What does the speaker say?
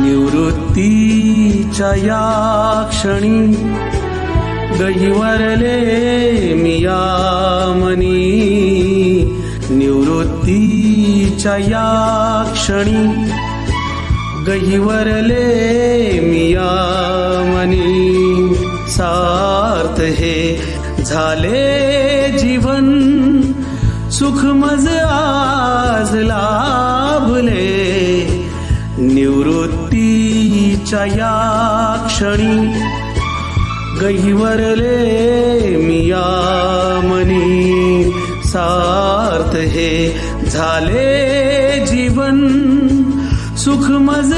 निवृत्तीच्या या क्षणी गहिवरले मी या मनी. निवृत्तीच्या या क्षणी गहिवरले मी या मनी. सार्थ हे झाले जीवन सुख मज आज लाभले. निवृत्तीच्या या क्षणी गहिवरले मी या मनी. सार्थ हे झाले जीवन सुख मज